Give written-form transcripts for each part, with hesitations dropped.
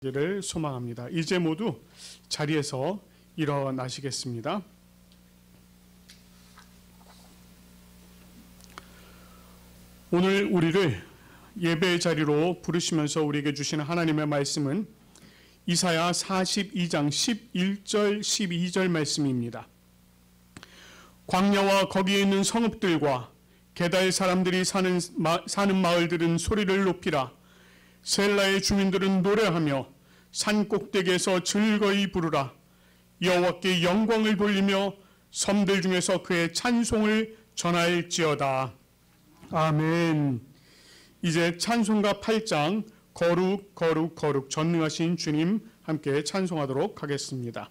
기를 소망합니다. 이제 모두 자리에서 일어나시겠습니다. 오늘 우리를 예배의 자리로 부르시면서 우리에게 주시는 하나님의 말씀은 이사야 42장 11절 12절 말씀입니다. 광야와 거기에 있는 성읍들과 게다의 사람들이 사는 마을들은 소리를 높이라. 셀라의 주민들은 노래하며 산 꼭대기에서 즐거이 부르라. 여호와께 영광을 돌리며 섬들 중에서 그의 찬송을 전할지어다. 아멘. 이제 찬송가 8장 거룩 거룩 거룩 전능하신 주님 함께 찬송하도록 하겠습니다.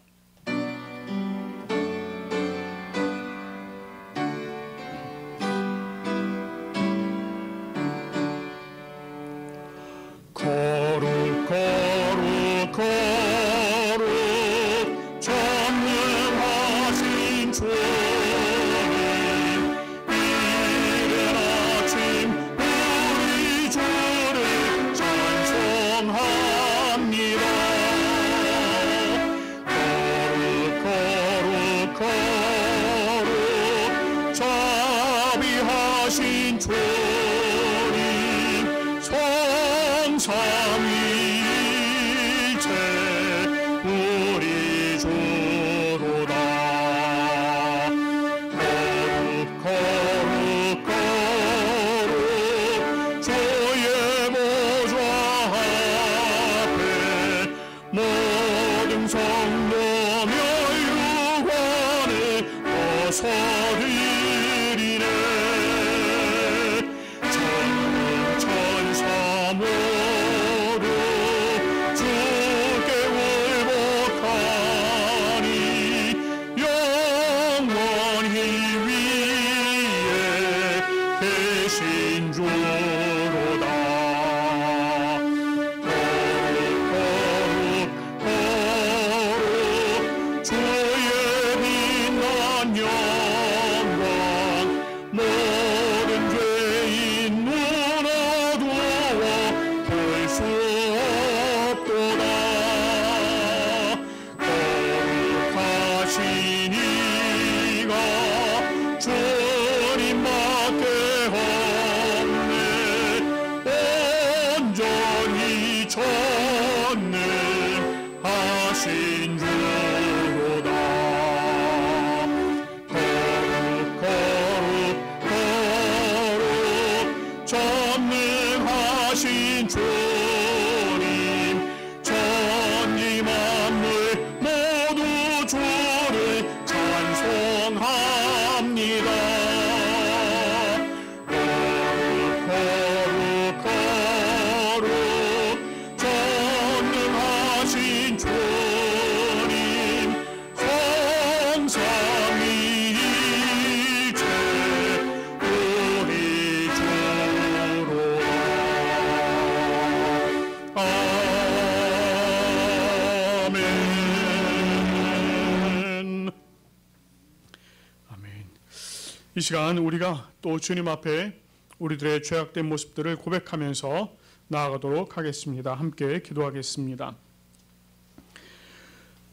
이 시간 우리가 또 주님 앞에 우리들의 죄악된 모습들을 고백하면서 나아가도록 하겠습니다. 함께 기도하겠습니다.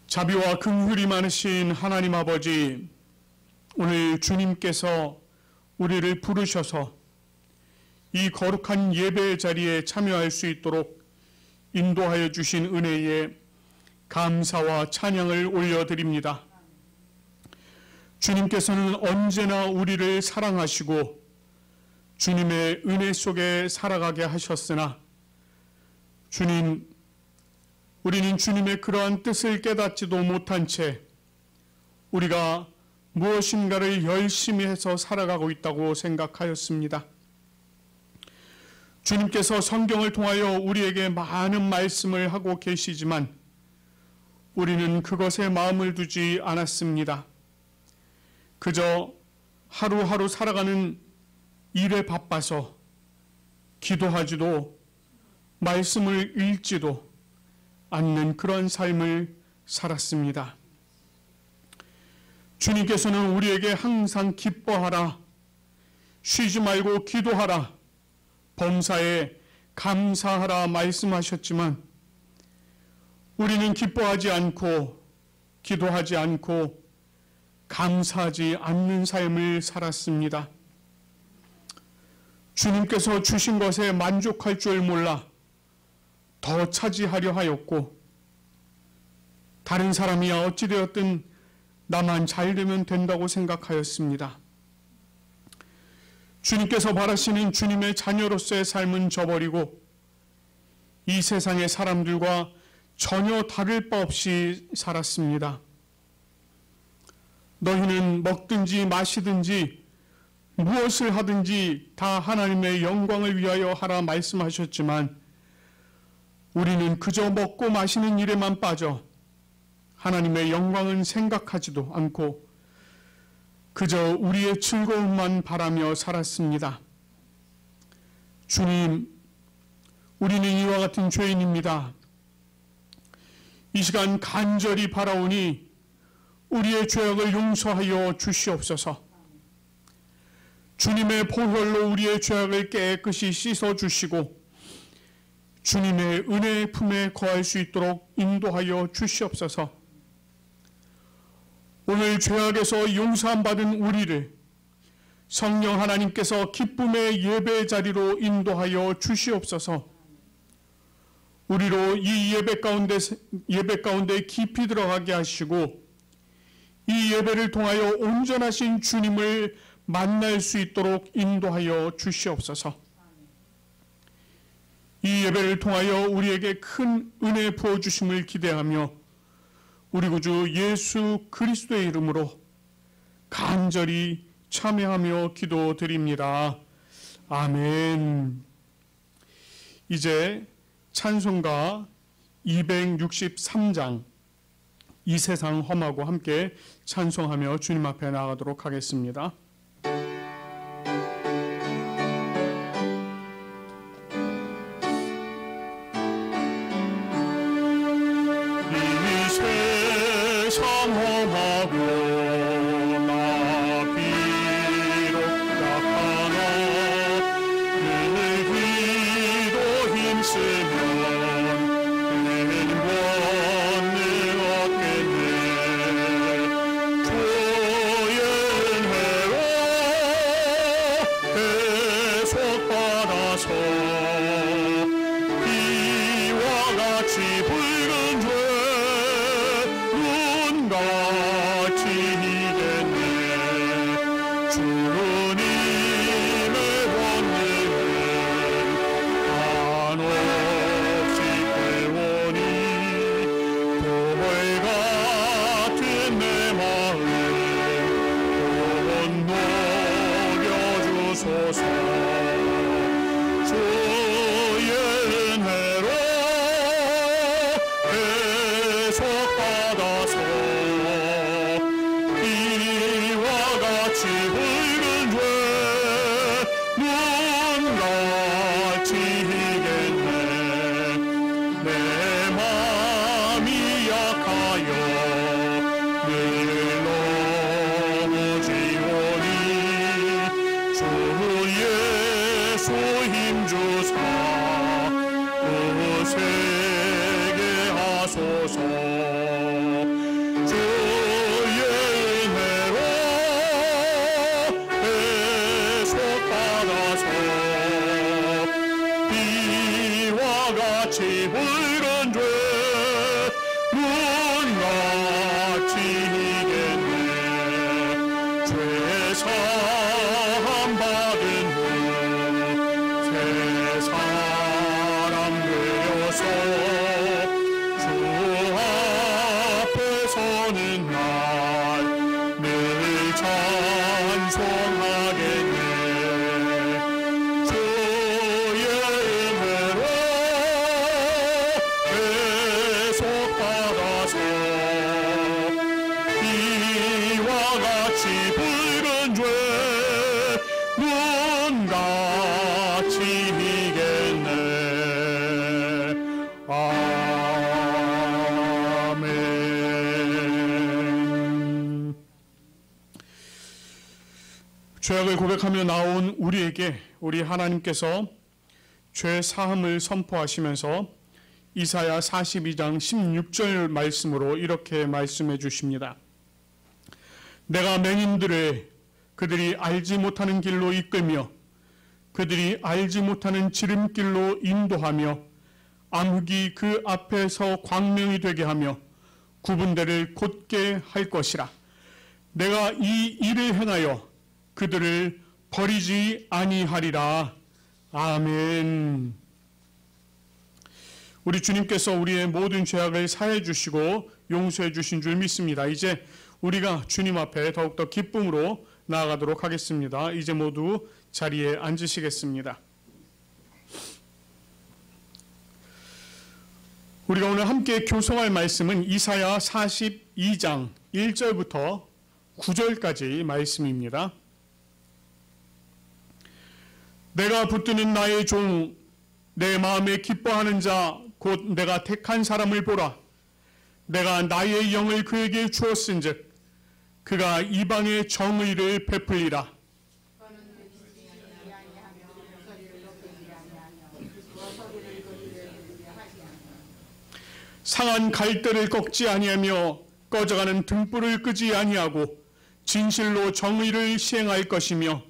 자비와 긍휼이 많으신 하나님 아버지, 오늘 주님께서 우리를 부르셔서 이 거룩한 예배의 자리에 참여할 수 있도록 인도하여 주신 은혜에 감사와 찬양을 올려드립니다. 주님께서는 언제나 우리를 사랑하시고 주님의 은혜 속에 살아가게 하셨으나 주님, 우리는 주님의 그러한 뜻을 깨닫지도 못한 채 우리가 무엇인가를 열심히 해서 살아가고 있다고 생각하였습니다. 주님께서 성경을 통하여 우리에게 많은 말씀을 하고 계시지만 우리는 그것에 마음을 두지 않았습니다. 그저 하루하루 살아가는 일에 바빠서 기도하지도 말씀을 읽지도 않는 그런 삶을 살았습니다. 주님께서는 우리에게 항상 기뻐하라, 쉬지 말고 기도하라, 범사에 감사하라 말씀하셨지만 우리는 기뻐하지 않고 기도하지 않고 감사하지 않는 삶을 살았습니다. 주님께서 주신 것에 만족할 줄 몰라 더 차지하려 하였고, 다른 사람이야 어찌되었든 나만 잘 되면 된다고 생각하였습니다. 주님께서 바라시는 주님의 자녀로서의 삶은 저버리고 이 세상의 사람들과 전혀 다를 바 없이 살았습니다. 너희는 먹든지 마시든지 무엇을 하든지 다 하나님의 영광을 위하여 하라 말씀하셨지만, 우리는 그저 먹고 마시는 일에만 빠져 하나님의 영광은 생각하지도 않고 그저 우리의 즐거움만 바라며 살았습니다. 주님, 우리는 이와 같은 죄인입니다. 이 시간 간절히 바라오니 우리의 죄악을 용서하여 주시옵소서. 주님의 보혈로 우리의 죄악을 깨끗이 씻어주시고 주님의 은혜의 품에 거할 수 있도록 인도하여 주시옵소서. 오늘 죄악에서 용서함 받은 우리를 성령 하나님께서 기쁨의 예배 자리로 인도하여 주시옵소서. 우리로 이 예배 가운데 깊이 들어가게 하시고 이 예배를 통하여 온전하신 주님을 만날 수 있도록 인도하여 주시옵소서. 이 예배를 통하여 우리에게 큰 은혜 부어주심을 기대하며 우리 구주 예수 그리스도의 이름으로 간절히 참여하며 기도드립니다. 아멘. 이제 찬송가 263장 이 세상 험하고 함께 찬송하며 주님 앞에 나가도록 하겠습니다. 죄악을 고백하며 나온 우리에게 우리 하나님께서 죄 사함을 선포하시면서 이사야 42장 16절 말씀으로 이렇게 말씀해 주십니다. 내가 맹인들을 그들이 알지 못하는 길로 이끌며 그들이 알지 못하는 지름길로 인도하며 암흑이 그 앞에서 광명이 되게 하며 구분대를 곧게 할 것이라. 내가 이 일을 행하여 그들을 버리지 아니하리라. 아멘. 우리 주님께서 우리의 모든 죄악을 사해 주시고 용서해 주신 줄 믿습니다. 이제 우리가 주님 앞에 더욱더 기쁨으로 나아가도록 하겠습니다. 이제 모두 자리에 앉으시겠습니다. 우리가 오늘 함께 교송할 말씀은 이사야 42장 1절부터 9절까지 말씀입니다. 내가 붙드는 나의 종, 내 마음에 기뻐하는 자, 곧 내가 택한 사람을 보라. 내가 나의 영을 그에게 주었은즉 그가 이방의 정의를 베풀리라. 상한 갈대를 꺾지 아니하며 꺼져가는 등불을 끄지 아니하고 진실로 정의를 시행할 것이며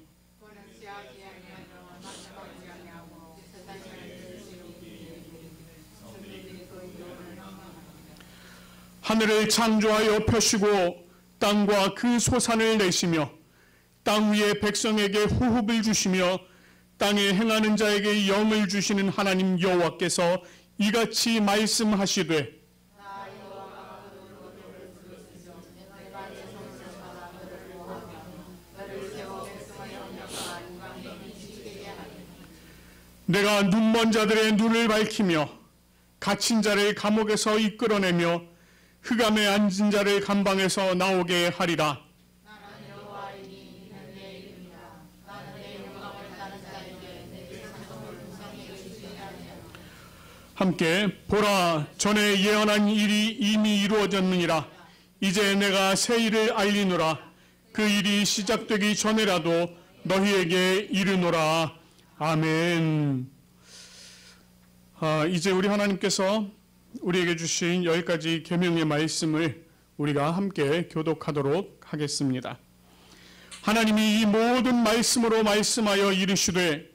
하늘을 창조하여 펴시고 땅과 그 소산을 내시며 땅 위에 백성에게 호흡을 주시며 땅에 행하는 자에게 영을 주시는 하나님 여호와께서 이같이 말씀하시되 내가 눈먼 자들의 눈을 밝히며 갇힌 자를 감옥에서 이끌어내며 흑암에 앉은 자를 감방에서 나오게 하리라. 함께 보라, 전에 예언한 일이 이미 이루어졌느니라. 이제 내가 새 일을 알리노라. 그 일이 시작되기 전에라도 너희에게 이르노라. 아멘. 이제 우리 하나님께서 우리에게 주신 10가지 계명의 말씀을 우리가 함께 교독하도록 하겠습니다. 하나님이 이 모든 말씀으로 말씀하여 이르시되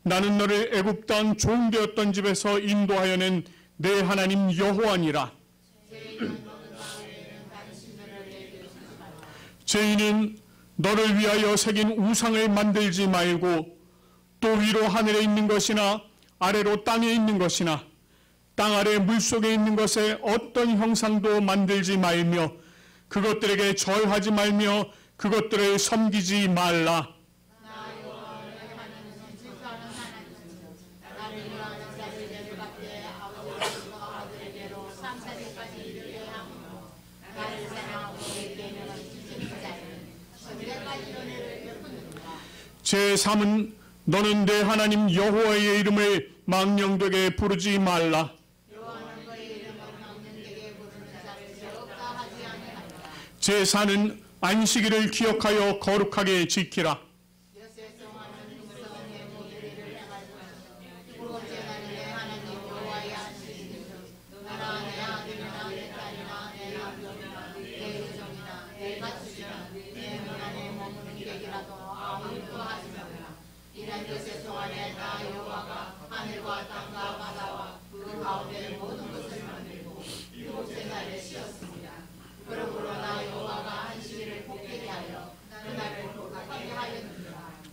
나는 너를 애굽 땅 종되었던 집에서 인도하여 낸 내 하나님 여호와니라. 죄인은 너를 위하여 새긴 우상을 만들지 말고 또 위로 하늘에 있는 것이나 아래로 땅에 있는 것이나 땅 아래 물속에 있는 것에 어떤 형상도 만들지 말며 그것들에게 절하지 말며 그것들을 섬기지 말라. 제3은 너는 내 하나님 여호와의 이름을 망령되게 부르지 말라. 제4는 안식일을 기억하여 거룩하게 지키라.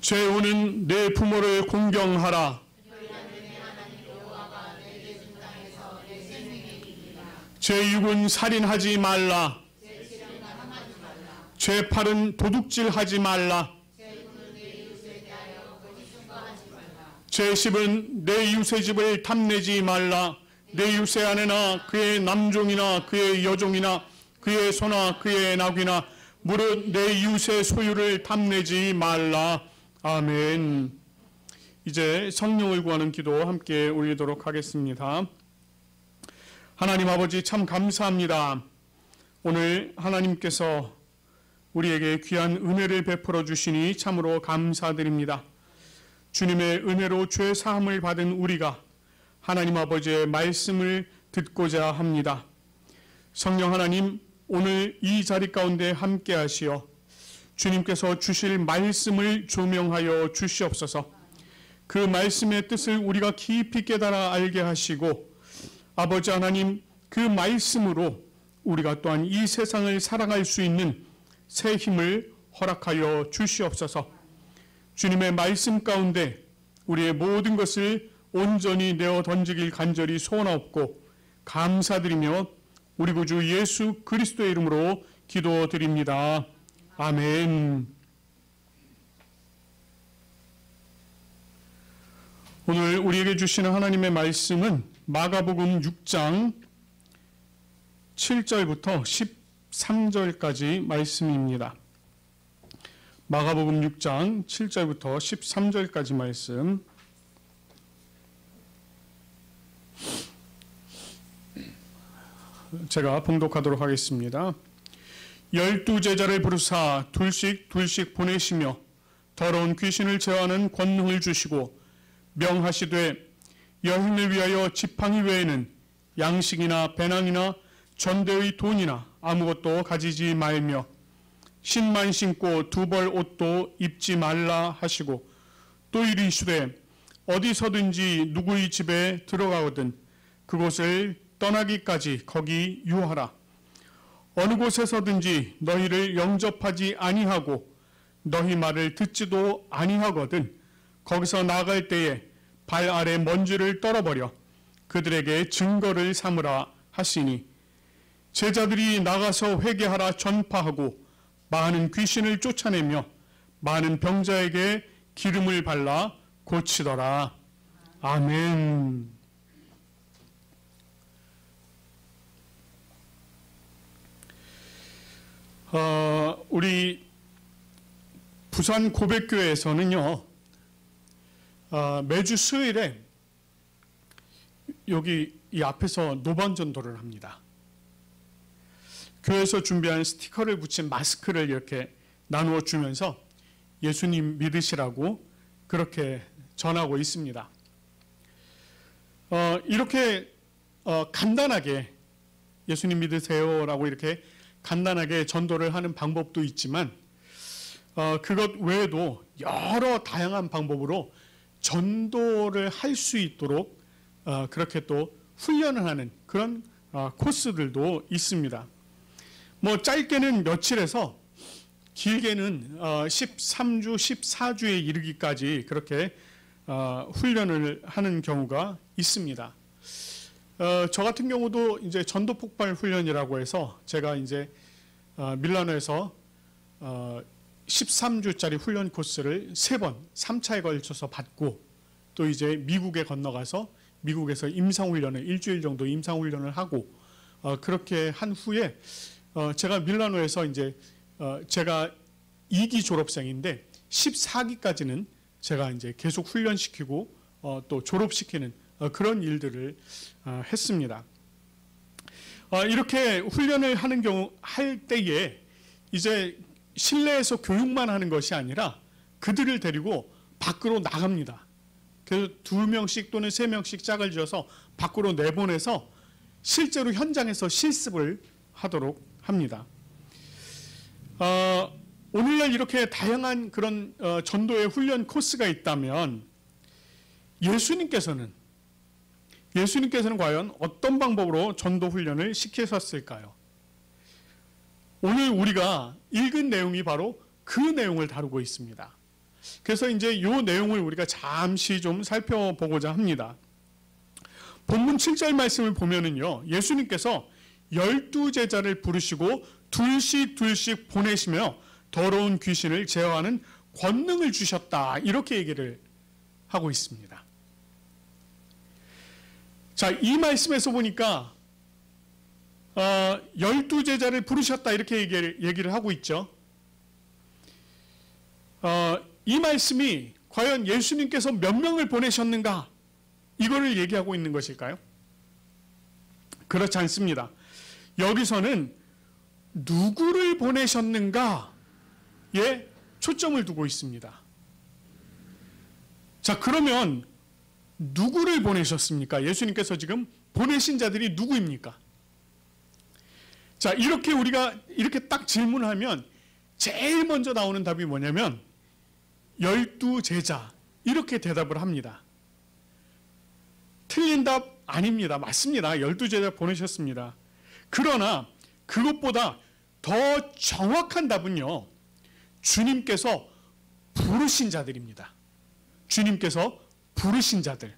제5는 내 부모를 공경하라. 제6은 살인하지 말라. 제8은 도둑질하지 말라. 제10은 내 이웃의 집을 탐내지 말라. 내 이웃의 아내나 그의 남종이나 그의 여종이나 그의 소나 그의 나귀나 무릇 내 이웃의 소유를 탐내지 말라. 아멘. 이제 성령을 구하는 기도 함께 올리도록 하겠습니다. 하나님 아버지 참 감사합니다. 오늘 하나님께서 우리에게 귀한 은혜를 베풀어 주시니 참으로 감사드립니다. 주님의 은혜로 죄 사함을 받은 우리가 하나님 아버지의 말씀을 듣고자 합니다. 성령 하나님, 오늘 이 자리 가운데 함께 하시어 주님께서 주실 말씀을 조명하여 주시옵소서. 그 말씀의 뜻을 우리가 깊이 깨달아 알게 하시고, 아버지 하나님, 그 말씀으로 우리가 또한 이 세상을 살아갈 수 있는 새 힘을 허락하여 주시옵소서. 주님의 말씀 가운데 우리의 모든 것을 온전히 내어 던지길 간절히 소원하옵고 감사드리며 우리 구주 예수 그리스도의 이름으로 기도드립니다. 아멘. 오늘 우리에게 주시는 하나님의 말씀은 마가복음 6장 7절부터 13절까지 말씀입니다. 마가복음 6장 7절부터 13절까지 말씀. 제가 봉독하도록 하겠습니다. 12제자를 부르사 둘씩 보내시며 더러운 귀신을 제어하는 권능을 주시고 명하시되 여행을 위하여 지팡이 외에는 양식이나 배낭이나 전대의 돈이나 아무것도 가지지 말며 신만 신고 두 벌 옷도 입지 말라 하시고 또 이르시되 어디서든지 누구의 집에 들어가거든 그곳을 떠나기까지 거기 유하라. 어느 곳에서든지 너희를 영접하지 아니하고 너희 말을 듣지도 아니하거든 거기서 나갈 때에 발 아래 먼지를 떨어버려 그들에게 증거를 삼으라 하시니 제자들이 나가서 회개하라 전파하고 많은 귀신을 쫓아내며 많은 병자에게 기름을 발라 고치더라. 아멘. 우리 부산 고백교회에서는요, 매주 수요일에 여기 이 앞에서 노반전도를 합니다. 교회에서 준비한 스티커를 붙인 마스크를 이렇게 나누어 주면서 예수님 믿으시라고 그렇게 전하고 있습니다. 이렇게 간단하게 예수님 믿으세요라고 이렇게 간단하게 전도를 하는 방법도 있지만 그것 외에도 여러 다양한 방법으로 전도를 할 수 있도록 그렇게 또 훈련을 하는 그런 코스들도 있습니다. 뭐 짧게는 며칠에서 길게는 13주, 14주에 이르기까지 그렇게 훈련을 하는 경우가 있습니다. 저 같은 경우도 이제 전도 폭발 훈련이라고 해서 제가 이제 밀라노에서 13주짜리 훈련 코스를 3번, 3차에 걸쳐서 받고 또 이제 미국에 건너가서 미국에서 임상훈련을 일주일 정도 임상훈련을 하고 그렇게 한 후에 제가 밀라노에서 이제 제가 2기 졸업생인데 14기까지는 제가 이제 계속 훈련시키고 또 졸업시키는 그런 일들을 했습니다. 이렇게 훈련을 하는 경우 할 때에 이제 실내에서 교육만 하는 것이 아니라 그들을 데리고 밖으로 나갑니다. 그래서 2명씩 또는 3명씩 짝을 지어서 밖으로 내보내서 실제로 현장에서 실습을 하도록 합니다. 오늘날 이렇게 다양한 그런 전도의 훈련 코스가 있다면 예수님께서는 과연 어떤 방법으로 전도 훈련을 시키셨을까요? 오늘 우리가 읽은 내용이 바로 그 내용을 다루고 있습니다. 그래서 이제 이 내용을 우리가 잠시 좀 살펴보고자 합니다. 본문 7절 말씀을 보면은요, 예수님께서 12제자를 부르시고 둘씩 보내시며 더러운 귀신을 제어하는 권능을 주셨다. 이렇게 얘기를 하고 있습니다. 자, 이 말씀에서 보니까 12제자를 부르셨다 이렇게 얘기를 하고 있죠. 이 말씀이 과연 예수님께서 몇 명을 보내셨는가 이거를 얘기하고 있는 것일까요? 그렇지 않습니다. 여기서는 누구를 보내셨는가에 초점을 두고 있습니다. 자, 그러면 누구를 보내셨습니까? 예수님께서 지금 보내신 자들이 누구입니까? 자, 이렇게 우리가 이렇게 딱 질문하면 제일 먼저 나오는 답이 뭐냐면 12제자 이렇게 대답을 합니다. 틀린 답 아닙니다. 맞습니다. 12제자 보내셨습니다. 그러나 그것보다 더 정확한 답은요, 주님께서 부르신 자들입니다. 주님께서 부르신 자들.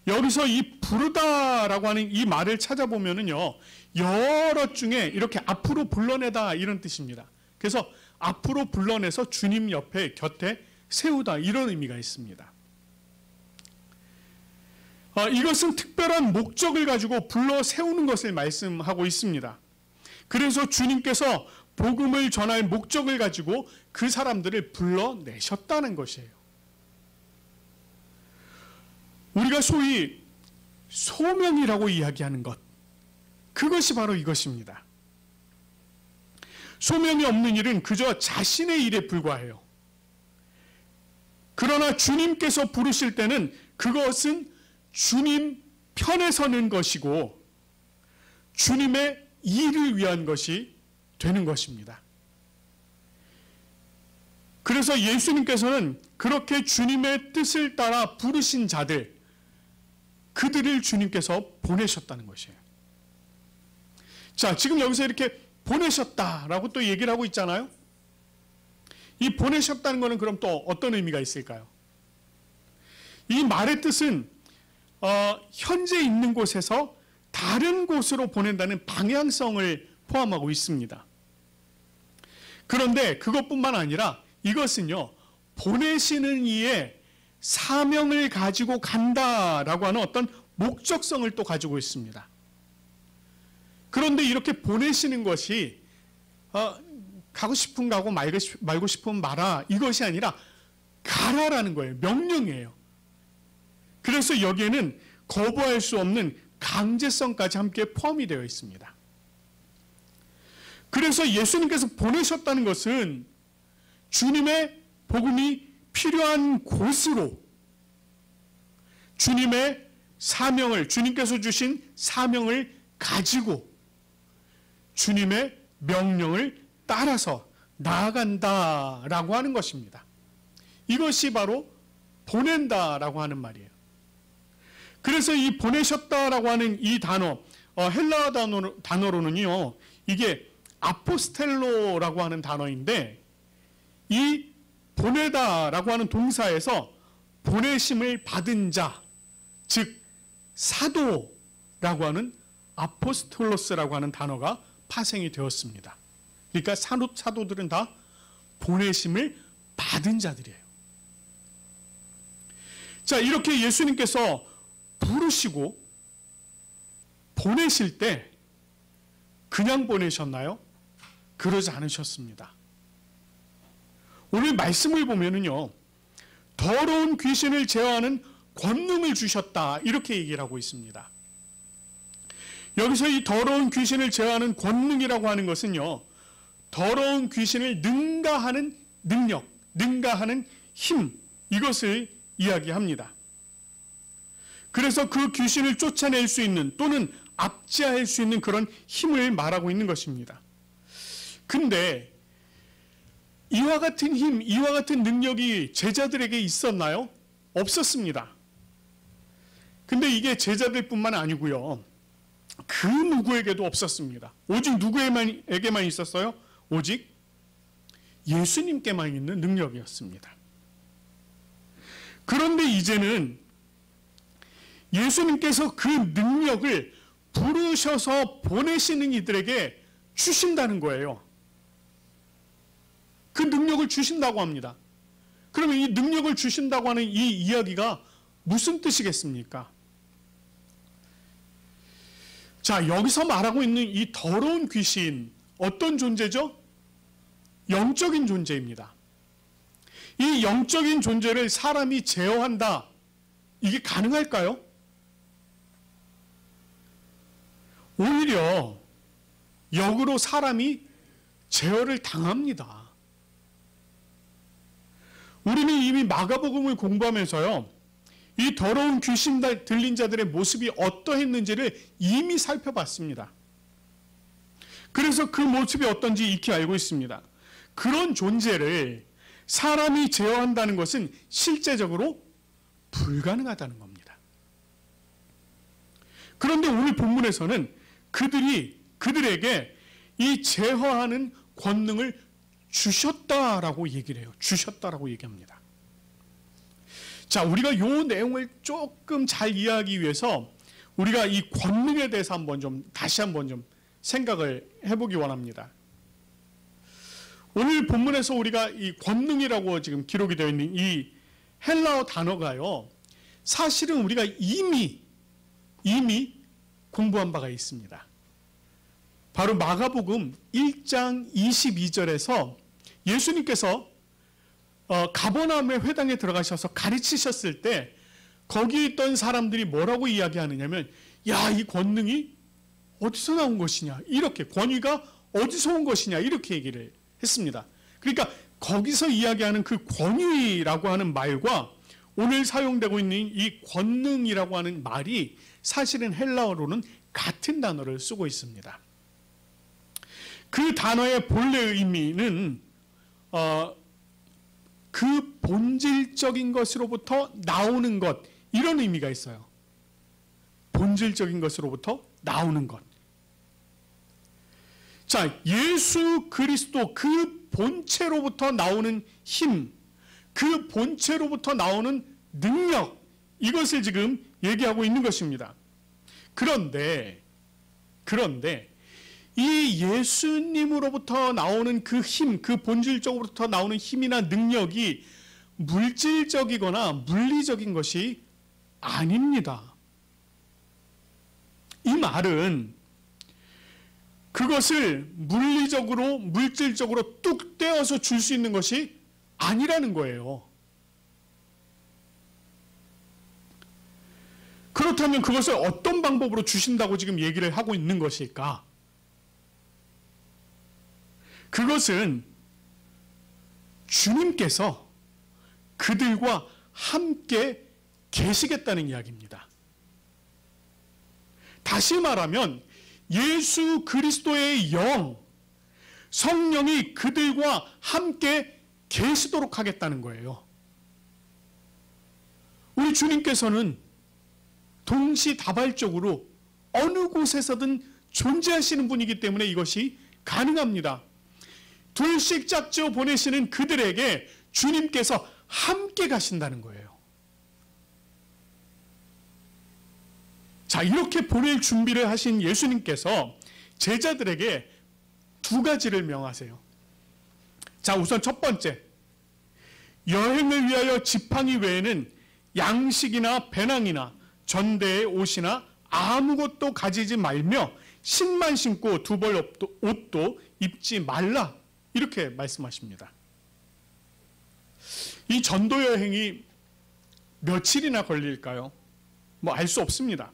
여기서 이 부르다라고 하는 이 말을 찾아보면은요, 여러 중에 이렇게 앞으로 불러내다 이런 뜻입니다. 그래서 앞으로 불러내서 주님 옆에 곁에 세우다 이런 의미가 있습니다. 이것은 특별한 목적을 가지고 불러 세우는 것을 말씀하고 있습니다. 그래서 주님께서 복음을 전할 목적을 가지고 그 사람들을 불러내셨다는 것이에요. 우리가 소위 소명이라고 이야기하는 것, 그것이 바로 이것입니다. 소명이 없는 일은 그저 자신의 일에 불과해요. 그러나 주님께서 부르실 때는 그것은 주님 편에 서는 것이고 주님의 일을 위한 것이 되는 것입니다. 그래서 예수님께서는 그렇게 주님의 뜻을 따라 부르신 자들, 그들을 주님께서 보내셨다는 것이에요. 자, 지금 여기서 이렇게 보내셨다라고 또 얘기를 하고 있잖아요. 이 보내셨다는 것은 그럼 또 어떤 의미가 있을까요? 이 말의 뜻은 현재 있는 곳에서 다른 곳으로 보낸다는 방향성을 포함하고 있습니다. 그런데 그것뿐만 아니라 이것은요, 보내시는 이의 사명을 가지고 간다라고 하는 어떤 목적성을 또 가지고 있습니다. 그런데 이렇게 보내시는 것이 가고 싶은 가고 말고 싶으면 말아, 이것이 아니라 가라라는 거예요. 명령이에요. 그래서 여기에는 거부할 수 없는 강제성까지 함께 포함이 되어 있습니다. 그래서 예수님께서 보내셨다는 것은 주님의 복음이 필요한 곳으로 주님의 사명을, 주님께서 주신 사명을 가지고 주님의 명령을 따라서 나아간다라고 하는 것입니다. 이것이 바로 보낸다라고 하는 말이에요. 그래서 이 보내셨다라고 하는 이 단어, 헬라어 단어로는요, 이게 아포스텔로라고 하는 단어인데, 이 보내다라고 하는 동사에서 보내심을 받은 자, 즉 사도라고 하는 아포스톨로스라고 하는 단어가 파생이 되었습니다. 그러니까 사도들은 다 보내심을 받은 자들이에요. 자, 이렇게 예수님께서 부르시고 보내실 때 그냥 보내셨나요? 그러지 않으셨습니다. 오늘 말씀을 보면은요, 더러운 귀신을 제어하는 권능을 주셨다, 이렇게 얘기를 하고 있습니다. 여기서 이 더러운 귀신을 제어하는 권능이라고 하는 것은요, 더러운 귀신을 능가하는 능력, 능가하는 힘, 이것을 이야기합니다. 그래서 그 귀신을 쫓아낼 수 있는 또는 압제할 수 있는 그런 힘을 말하고 있는 것입니다. 근데 이와 같은 힘, 이와 같은 능력이 제자들에게 있었나요? 없었습니다. 근데 이게 제자들뿐만 아니고요, 그 누구에게도 없었습니다. 오직 누구에게만 있었어요? 오직 예수님께만 있는 능력이었습니다. 그런데 이제는 예수님께서 그 능력을 부르셔서 보내시는 이들에게 주신다는 거예요. 그 능력을 주신다고 합니다. 그러면 이 능력을 주신다고 하는 이 이야기가 무슨 뜻이겠습니까? 자, 여기서 말하고 있는 이 더러운 귀신, 어떤 존재죠? 영적인 존재입니다. 이 영적인 존재를 사람이 제어한다, 이게 가능할까요? 오히려 역으로 사람이 제어를 당합니다. 우리는 이미 마가복음을 공부하면서요, 이 더러운 귀신 들린 자들의 모습이 어떠했는지를 이미 살펴봤습니다. 그래서 그 모습이 어떤지 익히 알고 있습니다. 그런 존재를 사람이 제어한다는 것은 실제적으로 불가능하다는 겁니다. 그런데 오늘 본문에서는 그들에게 이 제어하는 권능을 주셨다라고 얘기를 해요. 주셨다라고 얘기합니다. 자, 우리가 이 내용을 조금 잘 이해하기 위해서 우리가 이 권능에 대해서 다시 한번 좀 생각을 해보기 원합니다. 오늘 본문에서 우리가 이 권능이라고 지금 기록이 되어 있는 이 헬라어 단어가요, 사실은 우리가 이미 공부한 바가 있습니다. 바로 마가복음 1장 22절에서 예수님께서 가버나움의 회당에 들어가셔서 가르치셨을 때 거기 있던 사람들이 뭐라고 이야기하느냐면, 야, 이 권능이 어디서 나온 것이냐, 이렇게, 권위가 어디서 온 것이냐, 이렇게 얘기를 했습니다. 그러니까 거기서 이야기하는 그 권위라고 하는 말과 오늘 사용되고 있는 이 권능이라고 하는 말이 사실은 헬라어로는 같은 단어를 쓰고 있습니다. 그 단어의 본래 의미는 그 본질적인 것으로부터 나오는 것, 이런 의미가 있어요. 본질적인 것으로부터 나오는 것. 자, 예수 그리스도 그 본체로부터 나오는 힘, 그 본체로부터 나오는 능력, 이것을 지금 얘기하고 있는 것입니다. 그런데 이 예수님으로부터 나오는 그 힘, 그 본질적으로부터 나오는 힘이나 능력이 물질적이거나 물리적인 것이 아닙니다. 이 말은 그것을 물리적으로, 물질적으로 뚝 떼어서 줄 수 있는 것이 아니라는 거예요. 그렇다면 그것을 어떤 방법으로 주신다고 지금 얘기를 하고 있는 것일까? 그것은 주님께서 그들과 함께 계시겠다는 이야기입니다. 다시 말하면 예수 그리스도의 영, 성령이 그들과 함께 계시도록 하겠다는 거예요. 우리 주님께서는 동시다발적으로 어느 곳에서든 존재하시는 분이기 때문에 이것이 가능합니다. 둘씩 짝지어 보내시는 그들에게 주님께서 함께 가신다는 거예요. 자, 이렇게 보낼 준비를 하신 예수님께서 제자들에게 두 가지를 명하세요. 자, 우선 첫 번째, 여행을 위하여 지팡이 외에는 양식이나 배낭이나 전대의 옷이나 아무것도 가지지 말며 신만 신고 두 벌 옷도 입지 말라, 이렇게 말씀하십니다. 이 전도 여행이 며칠이나 걸릴까요? 뭐 알 수 없습니다.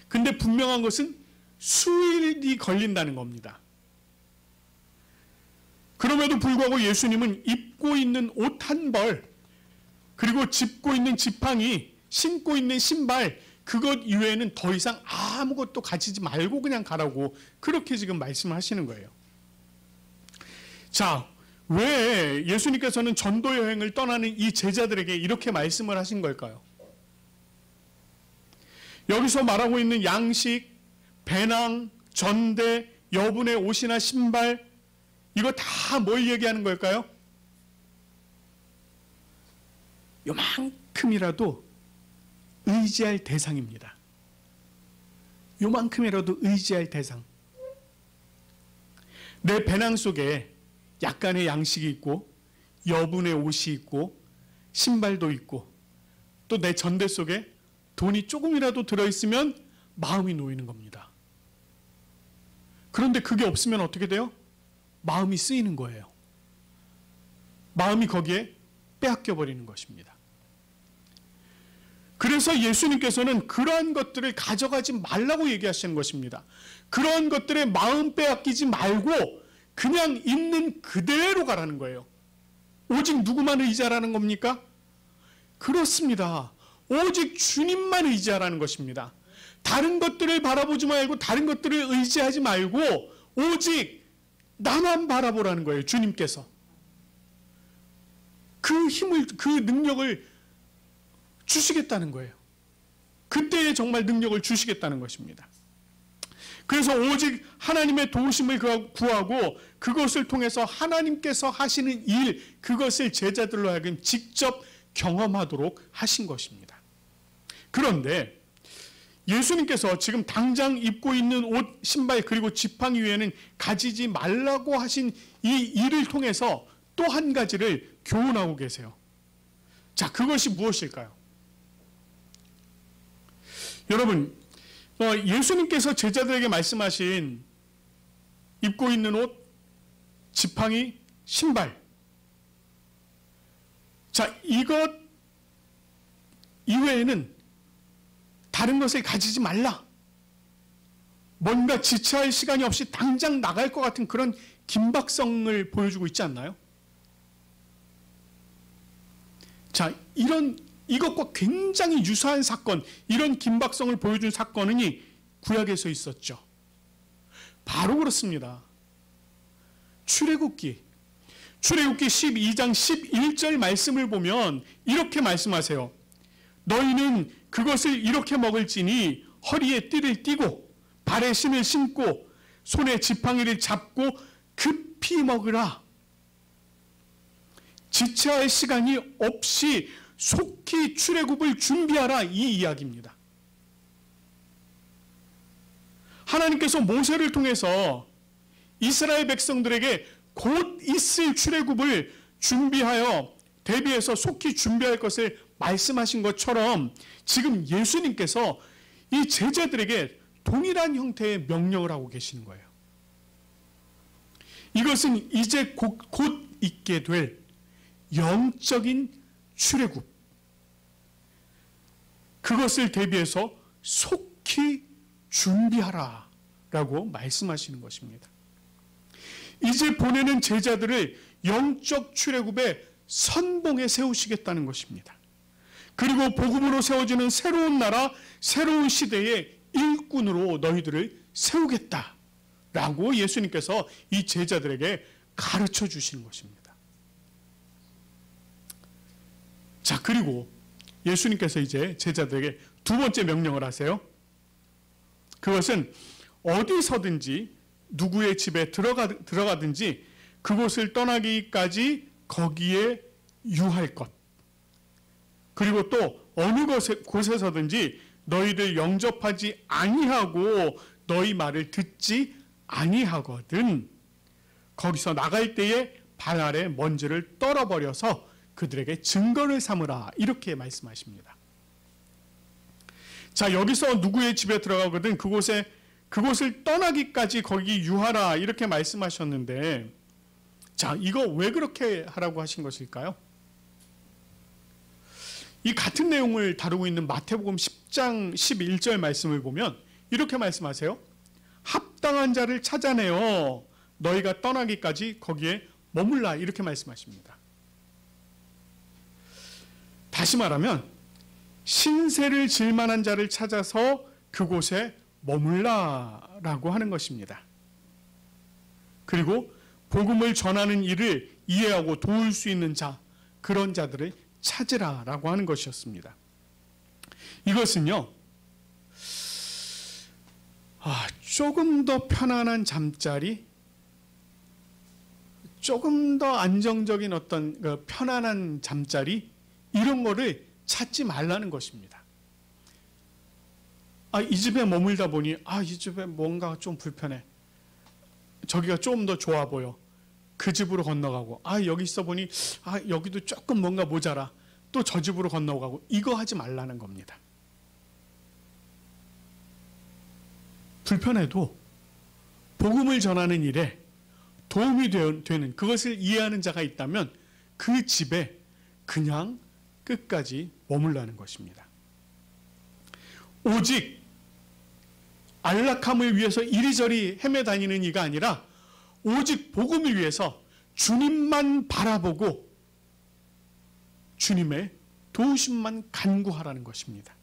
근데 분명한 것은 수일이 걸린다는 겁니다. 그럼에도 불구하고 예수님은 입고 있는 옷 한 벌, 그리고 짚고 있는 지팡이, 신고 있는 신발, 그것 이외에는 더 이상 아무것도 가지지 말고 그냥 가라고 그렇게 지금 말씀하시는 거예요. 자, 왜 예수님께서는 전도 여행을 떠나는 이 제자들에게 이렇게 말씀을 하신 걸까요? 여기서 말하고 있는 양식, 배낭, 전대, 여분의 옷이나 신발, 이거 다 뭘 얘기하는 걸까요? 요만큼이라도 의지할 대상입니다. 요만큼이라도 의지할 대상. 내 배낭 속에 약간의 양식이 있고, 여분의 옷이 있고, 신발도 있고, 또 내 전대 속에 돈이 조금이라도 들어있으면 마음이 놓이는 겁니다. 그런데 그게 없으면 어떻게 돼요? 마음이 쓰이는 거예요. 마음이 거기에 빼앗겨 버리는 것입니다. 그래서 예수님께서는 그러한 것들을 가져가지 말라고 얘기하시는 것입니다. 그러한 것들에 마음 빼앗기지 말고 그냥 있는 그대로 가라는 거예요. 오직 누구만 의지하라는 겁니까? 그렇습니다. 오직 주님만 의지하라는 것입니다. 다른 것들을 바라보지 말고 다른 것들을 의지하지 말고 오직 나만 바라보라는 거예요. 주님께서. 그 힘을, 그 능력을 주시겠다는 거예요. 그때에 정말 능력을 주시겠다는 것입니다. 그래서 오직 하나님의 도우심을 구하고 그것을 통해서 하나님께서 하시는 일, 그것을 제자들로 하여금 직접 경험하도록 하신 것입니다. 그런데 예수님께서 지금 당장 입고 있는 옷, 신발 그리고 지팡이 위에는 가지지 말라고 하신 이 일을 통해서 또 한 가지를 교훈하고 계세요. 자, 그것이 무엇일까요? 여러분, 예수님께서 제자들에게 말씀하신 입고 있는 옷, 지팡이, 신발. 자, 이것 이외에는 다른 것을 가지지 말라. 뭔가 지체할 시간이 없이 당장 나갈 것 같은 그런 긴박성을 보여주고 있지 않나요? 자, 이것과 굉장히 유사한 사건, 이런 긴박성을 보여준 사건이 구약에서 있었죠. 바로 그렇습니다. 출애굽기 12장 11절 말씀을 보면 이렇게 말씀하세요. 너희는 그것을 이렇게 먹을지니 허리에 띠를 띠고 발에 신을 신고 손에 지팡이를 잡고 급히 먹으라. 지체할 시간이 없이 속히 출애굽을 준비하라, 이 이야기입니다. 하나님께서 모세를 통해서 이스라엘 백성들에게 곧 있을 출애굽을 준비하여 대비해서 속히 준비할 것을 말씀하신 것처럼 지금 예수님께서 이 제자들에게 동일한 형태의 명령을 하고 계시는 거예요. 이것은 이제 곧 있게 될 영적인 출애굽, 그것을 대비해서 속히 준비하라 라고 말씀하시는 것입니다. 이제 보내는 제자들을 영적 출애굽의 선봉에 세우시겠다는 것입니다. 그리고 복음으로 세워지는 새로운 나라, 새로운 시대의 일꾼으로 너희들을 세우겠다라고 예수님께서 이 제자들에게 가르쳐 주시는 것입니다. 자, 그리고 예수님께서 이제 제자들에게 두 번째 명령을 하세요. 그것은 어디서든지 누구의 집에 들어가든지 그곳을 떠나기까지 거기에 유할 것. 그리고 또 어느 곳에서든지 너희를 영접하지 아니하고 너희 말을 듣지 아니하거든 거기서 나갈 때에 발 아래 먼지를 떨어버려서 그들에게 증거를 삼으라, 이렇게 말씀하십니다. 자, 여기서 누구의 집에 들어가거든 그곳을 떠나기까지 거기 유하라, 이렇게 말씀하셨는데, 자, 이거 왜 그렇게 하라고 하신 것일까요? 이 같은 내용을 다루고 있는 마태복음 10장 11절 말씀을 보면 이렇게 말씀하세요. 합당한 자를 찾아내어 너희가 떠나기까지 거기에 머물라, 이렇게 말씀하십니다. 다시 말하면 신세를 질 만한 자를 찾아서 그곳에 머물라라고 하는 것입니다. 그리고 복음을 전하는 일을 이해하고 도울 수 있는 자, 그런 자들을 찾으라라고 하는 것이었습니다. 이것은요, 조금 더 편안한 잠자리, 조금 더 안정적인 어떤 편안한 잠자리, 이런 거를 찾지 말라는 것입니다. 이 집에 머물다 보니 이 집에 뭔가 좀 불편해. 저기가 좀 더 좋아 보여. 그 집으로 건너가고, 여기 있어 보니 여기도 조금 뭔가 모자라. 또 저 집으로 건너가고, 이거 하지 말라는 겁니다. 불편해도 복음을 전하는 일에 도움이 되는, 그것을 이해하는 자가 있다면 그 집에 그냥 끝까지 머물라는 것입니다. 오직 안락함을 위해서 이리저리 헤매다니는 이가 아니라 오직 복음을 위해서 주님만 바라보고 주님의 도우심만 간구하라는 것입니다.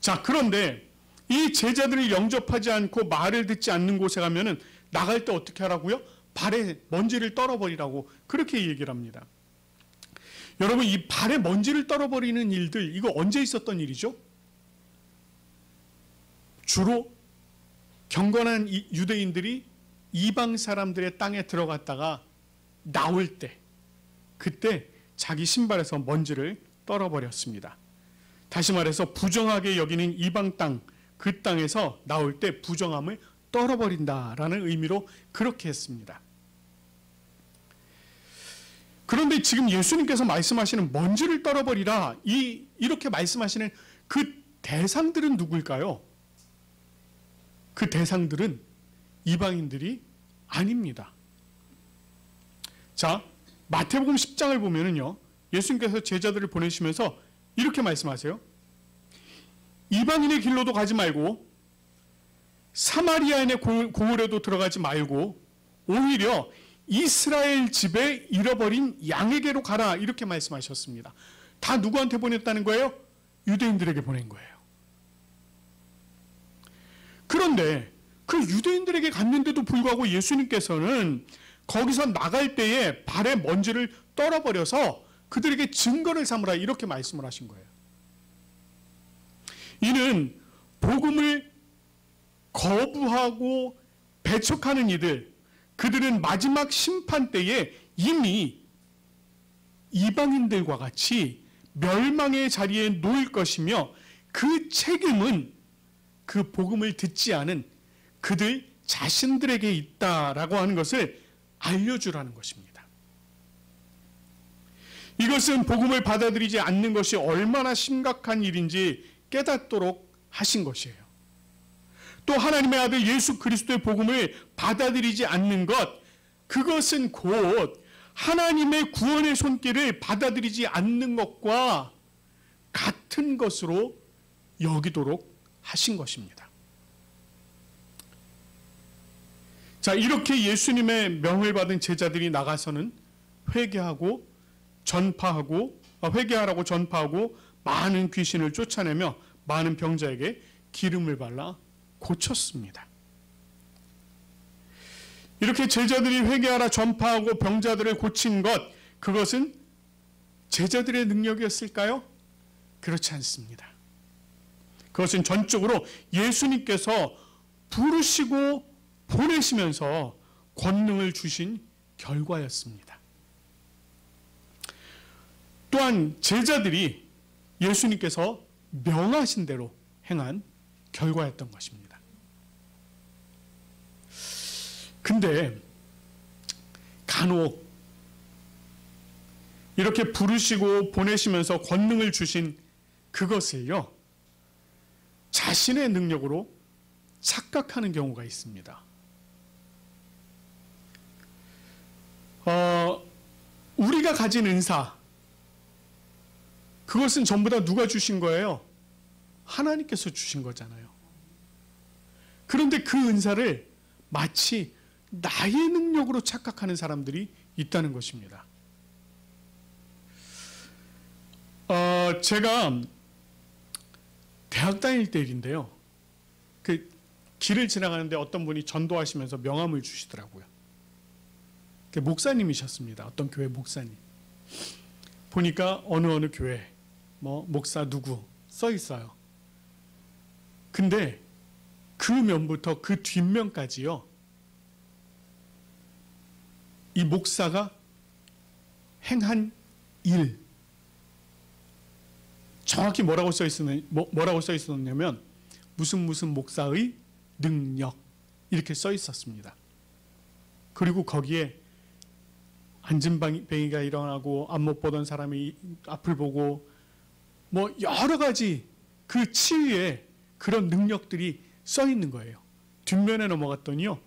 자, 그런데 이 제자들이 영접하지 않고 말을 듣지 않는 곳에 가면은 나갈 때 어떻게 하라고요? 발에 먼지를 떨어버리라고 그렇게 얘기를 합니다. 여러분, 이 발에 먼지를 떨어버리는 일들, 이거 언제 있었던 일이죠? 주로 경건한 유대인들이 이방 사람들의 땅에 들어갔다가 나올 때, 그때 자기 신발에서 먼지를 떨어버렸습니다. 다시 말해서 부정하게 여기는 이방 땅, 그 땅에서 나올 때 부정함을 떨어버린다라는 의미로 그렇게 했습니다. 그런데 지금 예수님께서 말씀하시는 먼지를 떨어버리라, 이렇게 말씀하시는 그 대상들은 누구일까요? 그 대상들은 이방인들이 아닙니다. 자, 마태복음 10장을 보면은요, 예수님께서 제자들을 보내시면서 이렇게 말씀하세요. 이방인의 길로도 가지 말고 사마리아인의 고을에도 들어가지 말고 오히려 이스라엘 집에 잃어버린 양에게로 가라, 이렇게 말씀하셨습니다. 다 누구한테 보냈다는 거예요? 유대인들에게 보낸 거예요. 그런데 그 유대인들에게 갔는데도 불구하고 예수님께서는 거기서 나갈 때에 발에 먼지를 떨어버려서 그들에게 증거를 삼으라, 이렇게 말씀을 하신 거예요. 이는 복음을 거부하고 배척하는 이들, 그들은 마지막 심판 때에 이미 이방인들과 같이 멸망의 자리에 놓일 것이며, 그 책임은 그 복음을 듣지 않은 그들 자신들에게 있다라고 하는 것을 알려주라는 것입니다. 이것은 복음을 받아들이지 않는 것이 얼마나 심각한 일인지 깨닫도록 하신 것이에요. 또 하나님의 아들 예수 그리스도의 복음을 받아들이지 않는 것, 그것은 곧 하나님의 구원의 손길을 받아들이지 않는 것과 같은 것으로 여기도록 하신 것입니다. 자, 이렇게 예수님의 명을 받은 제자들이 나가서는 회개하라고 전파하고 많은 귀신을 쫓아내며 많은 병자에게 기름을 발라 고쳤습니다. 이렇게 제자들이 회개하라 전파하고 병자들을 고친 것, 그것은 제자들의 능력이었을까요? 그렇지 않습니다. 그것은 전적으로 예수님께서 부르시고 보내시면서 권능을 주신 결과였습니다. 또한 제자들이 예수님께서 명하신 대로 행한 결과였던 것입니다. 근데 간혹 이렇게 부르시고 보내시면서 권능을 주신 그것을요, 자신의 능력으로 착각하는 경우가 있습니다. 우리가 가진 은사, 그것은 전부 다 누가 주신 거예요? 하나님께서 주신 거잖아요. 그런데 그 은사를 마치 나의 능력으로 착각하는 사람들이 있다는 것입니다. 제가 대학 다닐 때 일인데요. 그 길을 지나가는데 어떤 분이 전도하시면서 명함을 주시더라고요. 목사님이셨습니다. 어떤 교회 목사님. 보니까 어느 교회 목사 누구 써 있어요. 근데 그 면부터 그 뒷면까지요, 이 목사가 행한 일, 정확히 뭐라고 써 있었냐면 무슨 목사의 능력, 이렇게 써 있었습니다. 그리고 거기에 안진뱅이가 일어나고 앞 못 보던 사람이 앞을 보고 여러 가지 그 치유에 그런 능력들이 써 있는 거예요. 뒷면에 넘어갔더니요,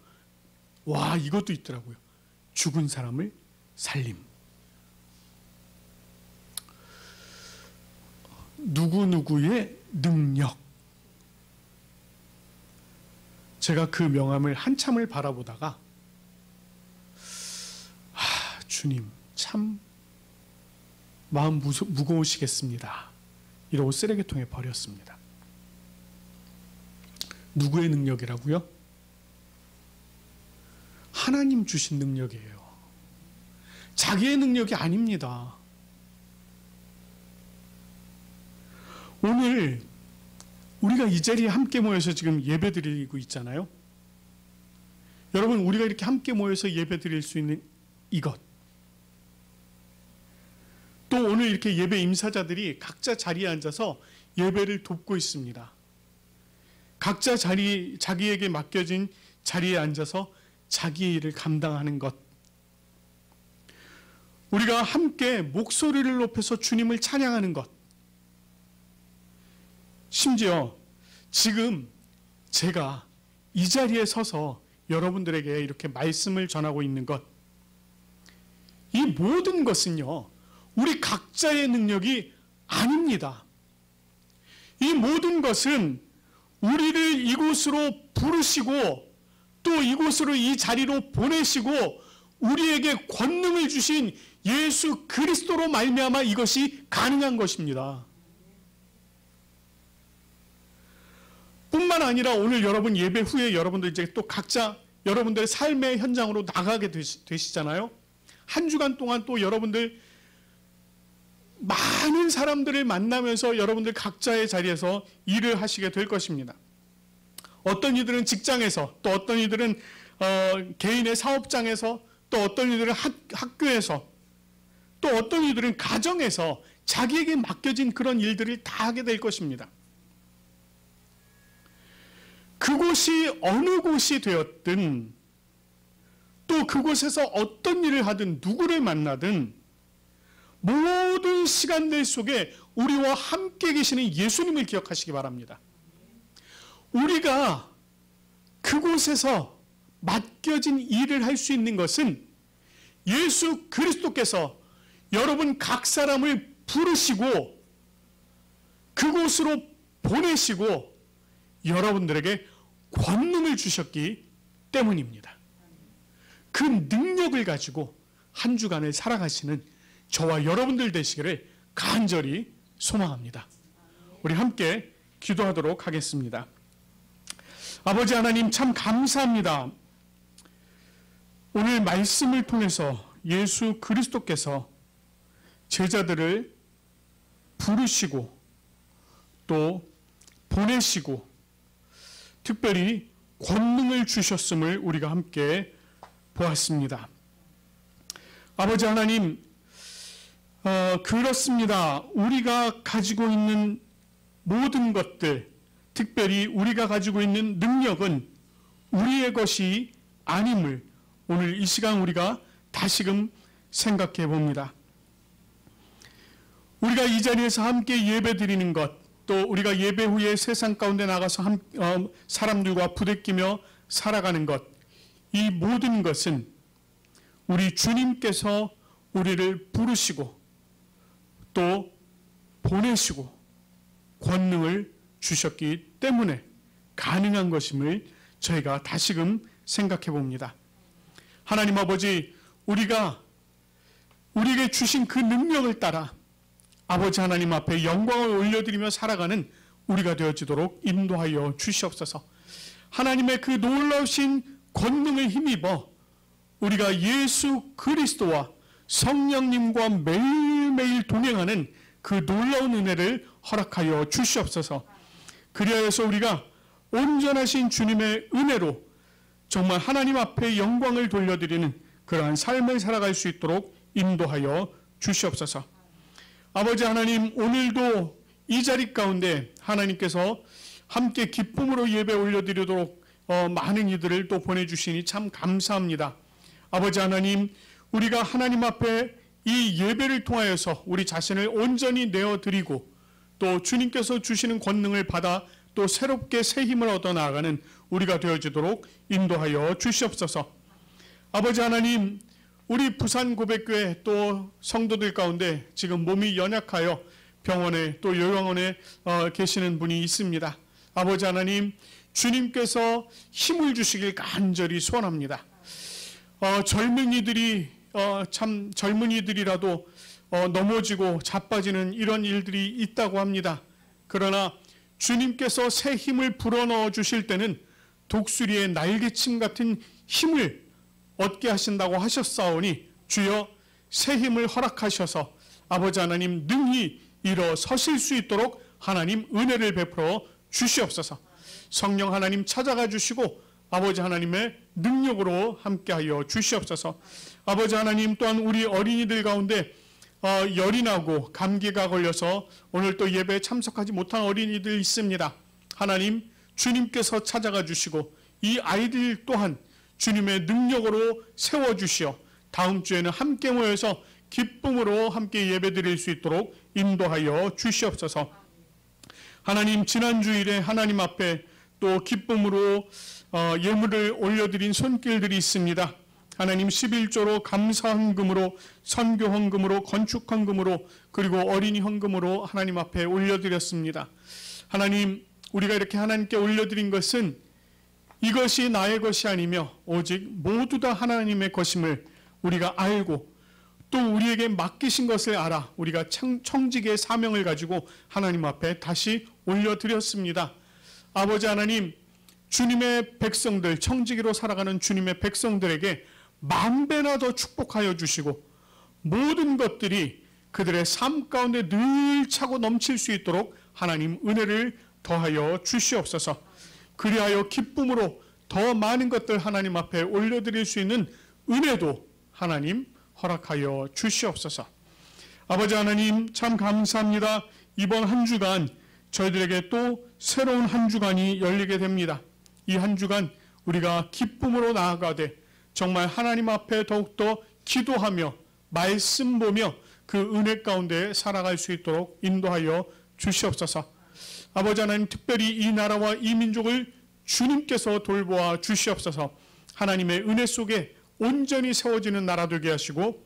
와, 이것도 있더라고요. 죽은 사람을 살림. 누구누구의 능력. 제가 그 명함을 한참을 바라보다가 주님, 참 마음 무거우시겠습니다. 이러고 쓰레기통에 버렸습니다. 누구의 능력이라고요? 하나님 주신 능력이에요. 자기의 능력이 아닙니다. 오늘 우리가 이 자리에 함께 모여서 지금 예배 드리고 있잖아요. 여러분, 우리가 이렇게 함께 모여서 예배 드릴 수 있는 이것, 또 오늘 이렇게 예배 임사자들이 각자 자리에 앉아서 예배를 돕고 있습니다. 각자 자기에게 맡겨진 자리에 앉아서 자기의 일을 감당하는 것, 우리가 함께 목소리를 높여서 주님을 찬양하는 것, 심지어 지금 제가 이 자리에 서서 여러분들에게 이렇게 말씀을 전하고 있는 것, 이 모든 것은요, 우리 각자의 능력이 아닙니다. 이 모든 것은 우리를 이곳으로 부르시고 또 이곳으로 이 자리로 보내시고 우리에게 권능을 주신 예수 그리스도로 말미암아 이것이 가능한 것입니다. 뿐만 아니라 오늘 여러분 예배 후에 여러분들 이제 또 각자 여러분들의 삶의 현장으로 나가게 되시잖아요. 한 주간 동안 또 여러분들 많은 사람들을 만나면서 여러분들 각자의 자리에서 일을 하시게 될 것입니다. 어떤 이들은 직장에서, 또 어떤 이들은 개인의 사업장에서, 또 어떤 이들은 학교에서, 또 어떤 이들은 가정에서 자기에게 맡겨진 그런 일들을 다 하게 될 것입니다. 그곳이 어느 곳이 되었든, 또 그곳에서 어떤 일을 하든 누구를 만나든 모든 시간들 속에 우리와 함께 계시는 예수님을 기억하시기 바랍니다. 우리가 그곳에서 맡겨진 일을 할 수 있는 것은 예수 그리스도께서 여러분 각 사람을 부르시고 그곳으로 보내시고 여러분들에게 권능을 주셨기 때문입니다. 그 능력을 가지고 한 주간을 살아가시는 저와 여러분들 되시기를 간절히 소망합니다. 우리 함께 기도하도록 하겠습니다. 아버지 하나님, 참 감사합니다. 오늘 말씀을 통해서 예수 그리스도께서 제자들을 부르시고 또 보내시고 특별히 권능을 주셨음을 우리가 함께 보았습니다. 아버지 하나님, 그렇습니다. 우리가 가지고 있는 모든 것들, 특별히 우리가 가지고 있는 능력은 우리의 것이 아님을 오늘 이 시간 우리가 다시금 생각해 봅니다. 우리가 이 자리에서 함께 예배 드리는 것, 또 우리가 예배 후에 세상 가운데 나가서 사람들과 부대끼며 살아가는 것, 이 모든 것은 우리 주님께서 우리를 부르시고 또 보내시고 권능을 주셨기 때문에 가능한 것임을 저희가 다시금 생각해 봅니다. 하나님 아버지, 우리가 우리에게 주신 그 능력을 따라 아버지 하나님 앞에 영광을 올려드리며 살아가는 우리가 되어지도록 인도하여 주시옵소서. 하나님의 그 놀라우신 권능을 힘입어 우리가 예수 그리스도와 성령님과 매일매일 동행하는 그 놀라운 은혜를 허락하여 주시옵소서. 그리하여서 우리가 온전하신 주님의 은혜로 정말 하나님 앞에 영광을 돌려드리는 그러한 삶을 살아갈 수 있도록 인도하여 주시옵소서. 아버지 하나님, 오늘도 이 자리 가운데 하나님께서 함께 기쁨으로 예배 올려드리도록 많은 이들을 또 보내주시니 참 감사합니다. 아버지 하나님, 우리가 하나님 앞에 이 예배를 통하여서 우리 자신을 온전히 내어드리고 또 주님께서 주시는 권능을 받아 또 새롭게 새 힘을 얻어 나아가는 우리가 되어지도록 인도하여 주시옵소서. 아버지 하나님, 우리 부산고백교회 또 성도들 가운데 지금 몸이 연약하여 병원에 또 요양원에 계시는 분이 있습니다. 아버지 하나님, 주님께서 힘을 주시길 간절히 소원합니다. 젊은이들이 참 젊은이들이라도 넘어지고 자빠지는 이런 일들이 있다고 합니다. 그러나 주님께서 새 힘을 불어넣어 주실 때는 독수리의 날개침 같은 힘을 얻게 하신다고 하셨사오니 주여 새 힘을 허락하셔서 아버지 하나님 능히 일어서실 수 있도록 하나님 은혜를 베풀어 주시옵소서. 성령 하나님 찾아가 주시고 아버지 하나님의 능력으로 함께하여 주시옵소서. 아버지 하나님 또한 우리 어린이들 가운데 열이 나고 감기가 걸려서 오늘 또 예배에 참석하지 못한 어린이들 있습니다. 하나님 주님께서 찾아가 주시고 이 아이들 또한 주님의 능력으로 세워주시어 다음 주에는 함께 모여서 기쁨으로 함께 예배드릴 수 있도록 인도하여 주시옵소서. 하나님 지난주일에 하나님 앞에 또 기쁨으로 예물을 올려드린 손길들이 있습니다. 하나님 11조로 감사헌금으로 선교헌금으로 건축헌금으로 그리고 어린이 헌금으로 하나님 앞에 올려드렸습니다. 하나님 우리가 이렇게 하나님께 올려드린 것은 이것이 나의 것이 아니며 오직 모두 다 하나님의 것임을 우리가 알고 또 우리에게 맡기신 것을 알아 우리가 청직의 사명을 가지고 하나님 앞에 다시 올려드렸습니다. 아버지 하나님 주님의 백성들 청지기로 살아가는 주님의 백성들에게 만배나 더 축복하여 주시고 모든 것들이 그들의 삶 가운데 늘 차고 넘칠 수 있도록 하나님 은혜를 더하여 주시옵소서. 그리하여 기쁨으로 더 많은 것들 하나님 앞에 올려드릴 수 있는 은혜도 하나님 허락하여 주시옵소서. 아버지 하나님 참 감사합니다. 이번 한 주간 저희들에게 또 새로운 한 주간이 열리게 됩니다. 이 한 주간 우리가 기쁨으로 나아가되 정말 하나님 앞에 더욱더 기도하며 말씀 보며 그 은혜 가운데 살아갈 수 있도록 인도하여 주시옵소서. 아버지 하나님 특별히 이 나라와 이 민족을 주님께서 돌보아 주시옵소서. 하나님의 은혜 속에 온전히 세워지는 나라 되게 하시고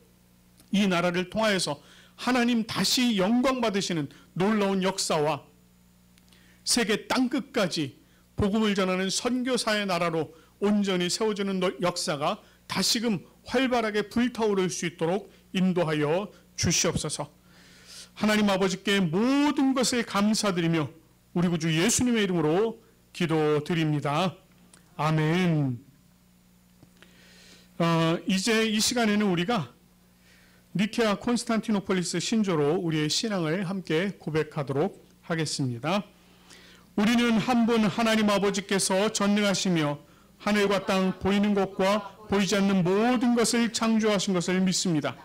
이 나라를 통하여서 하나님 다시 영광 받으시는 놀라운 역사와 세계 땅끝까지 복음을 전하는 선교사의 나라로 온전히 세워지는 역사가 다시금 활발하게 불타오를 수 있도록 인도하여 주시옵소서. 하나님 아버지께 모든 것을 감사드리며 우리 구주 예수님의 이름으로 기도드립니다. 아멘. 이제 이 시간에는 우리가 니케아 콘스탄티노폴리스 신조로 우리의 신앙을 함께 고백하도록 하겠습니다. 우리는 한 분 하나님 아버지께서 전능하시며 하늘과 땅 보이는 것과 보이지 않는 모든 것을 창조하신 것을 믿습니다.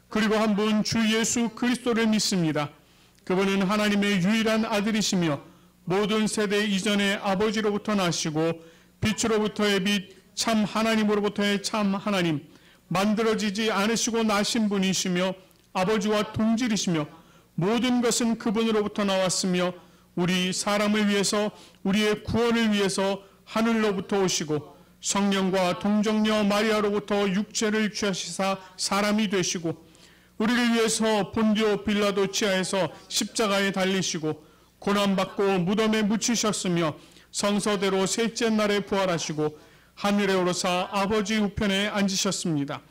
그리고 한 분 주 예수 그리스도를 믿습니다. 그분은 하나님의 유일한 아들이시며 모든 세대 이전의 아버지로부터 나시고 빛으로부터의 빛 참 하나님으로부터의 참 하나님 만들어지지 않으시고 나신 분이시며 아버지와 동질이시며 모든 것은 그분으로부터 나왔으며 우리 사람을 위해서 우리의 구원을 위해서 하늘로부터 오시고 성령과 동정녀 마리아로부터 육체를 취하시사 사람이 되시고 우리를 위해서 본디오 빌라도 치하에서 십자가에 달리시고 고난받고 무덤에 묻히셨으며 성서대로 셋째 날에 부활하시고 하늘에 오르사 아버지 우편에 앉으셨습니다.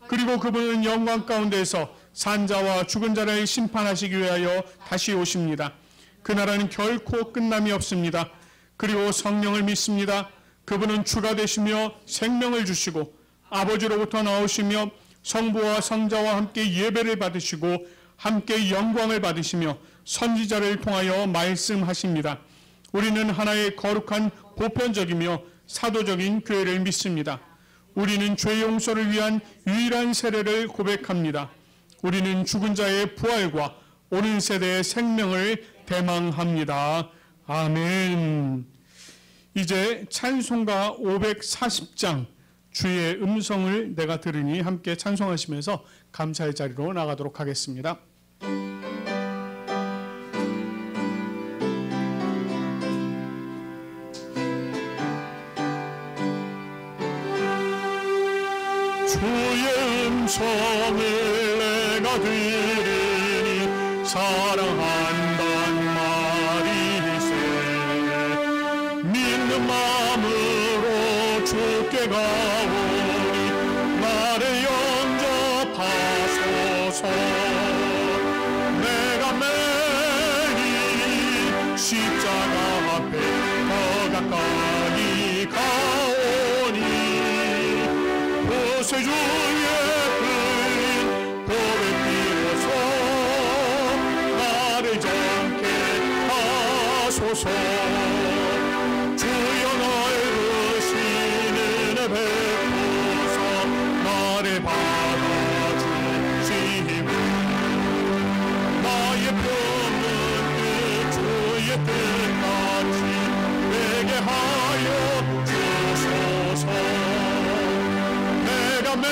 그리고 그분은 영광 가운데에서 산자와 죽은 자를 심판하시기 위하여 다시 오십니다. 그 나라는 결코 끝남이 없습니다. 그리고 성령을 믿습니다. 그분은 주가 되시며 생명을 주시고 아버지로부터 나오시며 성부와 성자와 함께 예배를 받으시고 함께 영광을 받으시며 선지자를 통하여 말씀하십니다. 우리는 하나의 거룩한 보편적이며 사도적인 교회를 믿습니다. 우리는 죄 용서를 위한 유일한 세례를 고백합니다. 우리는 죽은 자의 부활과 오는 세대의 생명을 대망합니다. 아멘. 이제 찬송가 540장 주의 음성을 내가 들으니 함께 찬송하시면서 감사의 자리로 나가도록 하겠습니다. 주의 음성을 내가 들으니 사랑한단 말이세. 믿는 마음으로 주께 가오니 나를 영접하소서. 십자가 앞에 더 가까이 가오니 보세주의 흘린 보배 비로소 나를 정케 하소서. 주여 나의 크신 은혜 베푸사 나를 받아주시고 나의 품은 뜻 주의 뜻같이 되게 하여 주소서. 내가 매일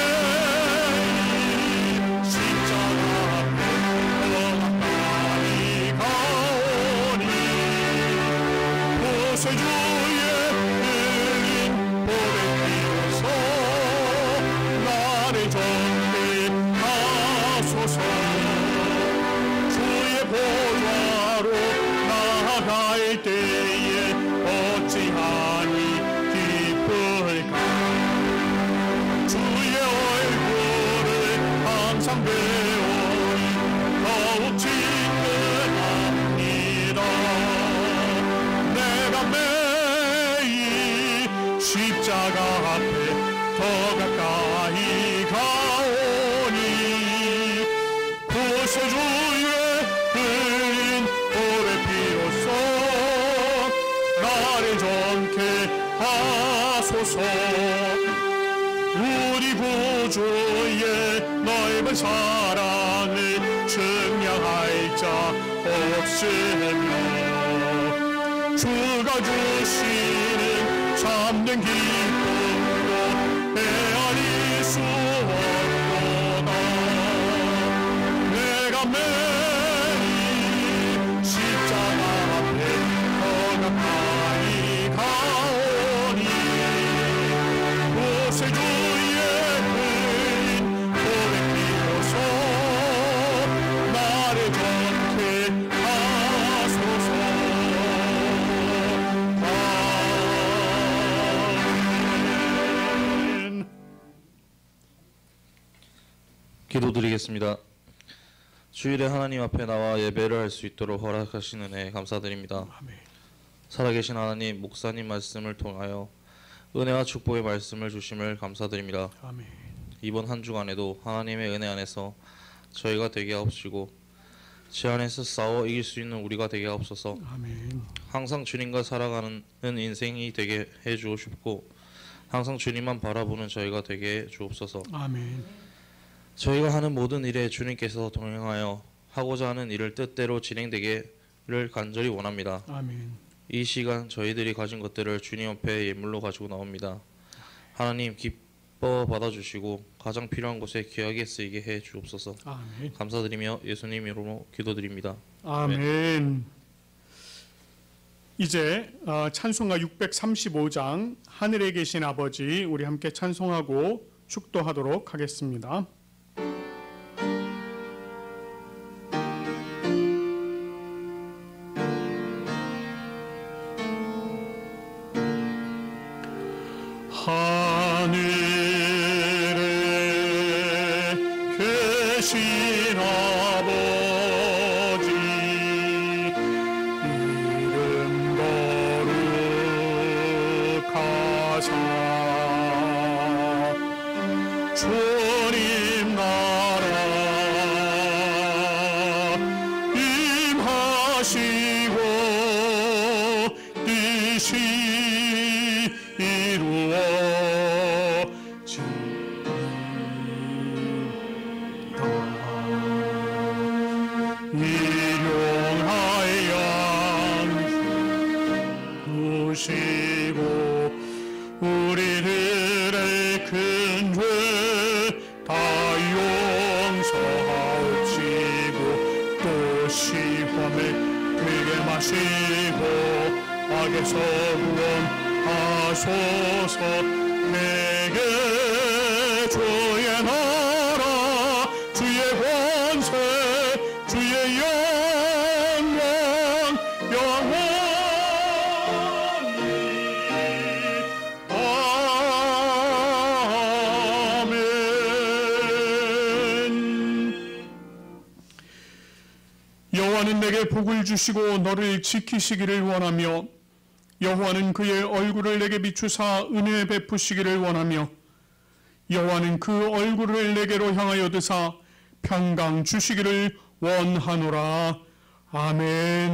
십자가 앞에 더 가까이 가오니 보세주의 흘린 보배 비로소 나를 정케 하소서. 주의 보좌로 나아갈 때에 어찌하니 기쁠까. 주의 얼굴을 항상 배우니 더욱 친근합니다. 내가 매일 십자가 앞에 더 가까이 가오니 구세주의 흘린 보배 피로써 나를 정케 하소서. 우리 구주의 넓은 사랑을 증명할 자 없으며 주가 주시는 참된 기쁨으로 헤아릴 수 없도다. 내가 매일 십자가 앞에 더 가까이 가오니 구세주의 흘린 보배 피로소 나를 정케 하소서. 아멘. 기도드리겠습니다. 주일에 하나님 앞에 나와 예배를 할 수 있도록 허락하신 은혜 감사드립니다. 아멘. 살아계신 하나님, 목사님 말씀을 통하여 은혜와 축복의 말씀을 주심을 감사드립니다. 아멘. 이번 한 주간에도 하나님의 은혜 안에서 저희가 되게 하옵시고 제 안에서 싸워 이길 수 있는 우리가 되게 하옵소서. 아멘. 항상 주님과 살아가는 인생이 되게 해주옵시고 항상 주님만 바라보는 저희가 되게 해 주옵소서. 아멘. 저희가 하는 모든 일에 주님께서 동행하여 하고자 하는 일을 뜻대로 진행되기를 간절히 원합니다. 아멘. 이 시간 저희들이 가진 것들을 주님 앞에 예물로 가지고 나옵니다. 하나님 기뻐 받아주시고 가장 필요한 곳에 귀하게 쓰이게 해 주옵소서. 아멘. 감사드리며 예수님 이름으로 기도드립니다. 아멘. 이제 찬송가 635장 하늘에 계신 아버지 우리 함께 찬송하고 축도하도록 하겠습니다. 하늘에 계신 아버지 이름 거룩하사 주님 나라 임하시고 뜻이 이루어지고 우리들의 큰 죄 다 용서하옵시고 또 시험에 들게 마시고 악에서 구원하소서. 내게 주의 나라 주의 권세 주의 영광 영원히 아멘. 여호와는 내게 내게 복을 주시고 너를 지키시기를 원하며 여호와는 그의 얼굴을 내게 비추사 은혜 베푸시기를 원하며 여호와는 그 얼굴을 내게로 향하여 드사 평강 주시기를 원하노라. 아멘.